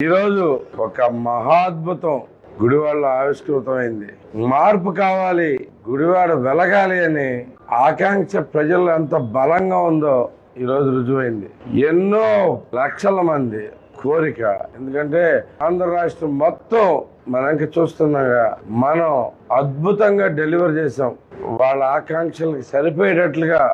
ఈరోజు ఒక మహాద్భుతం గుడివాడలో ఆవిష్కృతమైంది. మార్పు కావాలి, గుడివాడ వెలగాలి అని ఆకాంక్ష ప్రజలు ఎంత బలంగా ఉందో ఈరోజు రుజువైంది. ఎన్నో లక్షల మంది కోరిక, ఎందుకంటే ఆంధ్ర రాష్ట్రం మొత్తం మనకి చూస్తున్నాగా మనం అద్భుతంగా డెలివర్ చేసాం. వాళ్ళ ఆకాంక్షలకు సరిపోయేటట్లుగా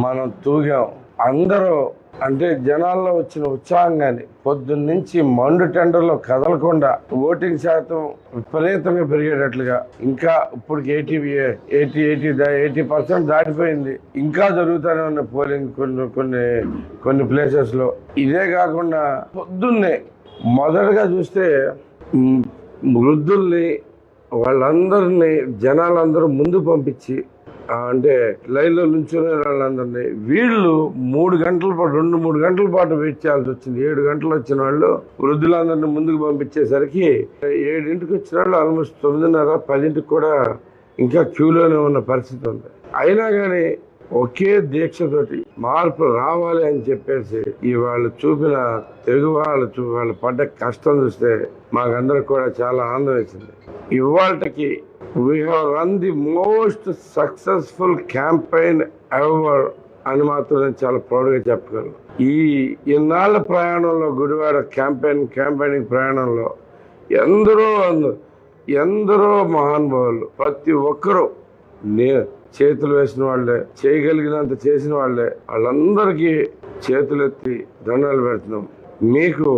మనం తూగాం. అందరూ అంటే జనాల్లో వచ్చిన ఉత్సాహం కానీ పొద్దున్నుంచి మండు టెండర్లో కదలకుండా ఓటింగ్ శాతం విపరీతంగా పెరిగేటట్లుగా, ఇంకా ఇప్పటికి 80% దాటిపోయింది. ఇంకా జరుగుతూనే ఉన్న పోలింగ్ కొన్ని ప్లేసెస్ లో. ఇదే కాకుండా పొద్దున్నే మొదటగా చూస్తే వృద్ధుల్ని వాళ్ళందరినీ జనాలందరూ ముందు పంపించి అంటే లైన్లో నుంచునే వాళ్ళందరినీ వీళ్ళు 3 గంటల పాటు 2-3 గంటల పాటు వెయిట్ చేయాల్సి వచ్చింది. 7 గంటలు వచ్చిన వాళ్ళు వృద్ధులందరినీ ముందుకు పంపించేసరికి 7ంటికి వచ్చిన వాళ్ళు ఆల్మోస్ట్ 9:30-10ంటికి కూడా ఇంకా క్యూలోనే ఉన్న పరిస్థితి ఉంది. అయినా కానీ ఒకే దీక్షతోటి మార్పు రావాలి అని చెప్పేసి వాళ్ళు చూపిన తెగు వాళ్ళు పడ్డ కష్టం చూస్తే మాకందరికి కూడా చాలా ఆనందం వేసింది. ఇవాళకి we have run the most successful campaign ever అని మాత్రం నేను చాలా ప్రౌడ్గా చెప్పగలను. ఇన్నాళ్ళ ప్రయాణంలో గుడివాడ క్యాంపెయినింగ్ ప్రయాణంలో ఎందరో మహానుభావులు, ప్రతి ఒక్కరూ చేతులు వేసిన వాళ్ళే, చేయగలిగినంత చేసిన వాళ్ళే, వాళ్ళందరికీ చేతులెత్తి దండాలు పెడుతున్నాం. మీకు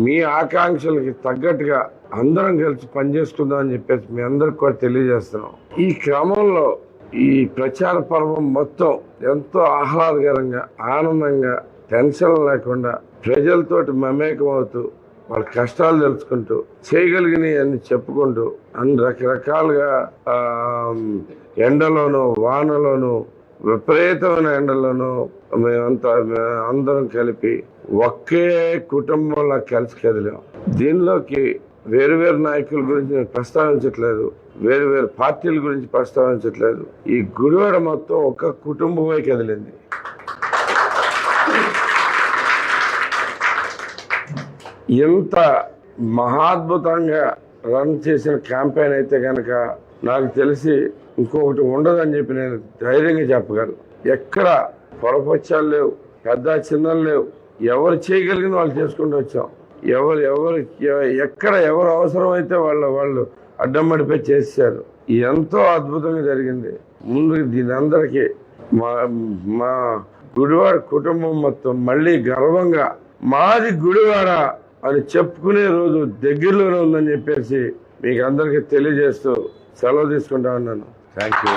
మీ ఆకాంక్షలకి తగ్గట్టుగా అందరం కలిసి పనిచేసుకుందాం అని చెప్పేసి మీ అందరికి కూడా తెలియజేస్తున్నాం. ఈ క్రమంలో ఈ ప్రచార పర్వం మొత్తం ఎంతో ఆహ్లాదకరంగా, ఆనందంగా, టెన్షన్ లేకుండా ప్రజలతోటి మమేకం అవుతూ వాళ్ళ కష్టాలు తెలుసుకుంటూ చేయగలిగినవి అన్ని చెప్పుకుంటూ అన్ని రకరకాలుగా ఎండలోనూ వానలోనూ విపరీతమైన ఎండలోనూ అందరం కలిపి ఒకే కుటుంబంలో కలిసి కదిలాం. దీనిలోకి వేరు నాయకుల గురించి నేను ప్రస్తావించట్లేదు, వేరు పార్టీల గురించి ప్రస్తావించట్లేదు. ఈ గుడివాడ మొత్తం ఒక కుటుంబమే కదిలింది. ఇంత మహాద్భుతంగా రన్ చేసిన క్యాంపెయిన్ అయితే కనుక నాకు తెలిసి ఇంకొకటి ఉండదని చెప్పి నేను ధైర్యంగా చెప్పగలను. ఎక్కడ పొరపక్షాలు లేవు, పెద్ద చిన్నలు లేవు. ఎవరు చేయగలిగిన వాళ్ళు చేసుకుంటూ వచ్చాం. ఎక్కడ ఎవరు అవసరమైతే వాళ్ళు అడ్డం పడిపోయి చేశారు. ఎంతో అద్భుతంగా జరిగింది. ముందు దీని అందరికీ మా గుడివాడ కుటుంబం మొత్తం మళ్ళీ గర్వంగా మాది గుడివాడ అని చెప్పుకునే రోజు దగ్గరలోనే ఉందని చెప్పేసి మీకు అందరికీ తెలియజేస్తూ సెలవు తీసుకుంటా ఉన్నాను. Thank you.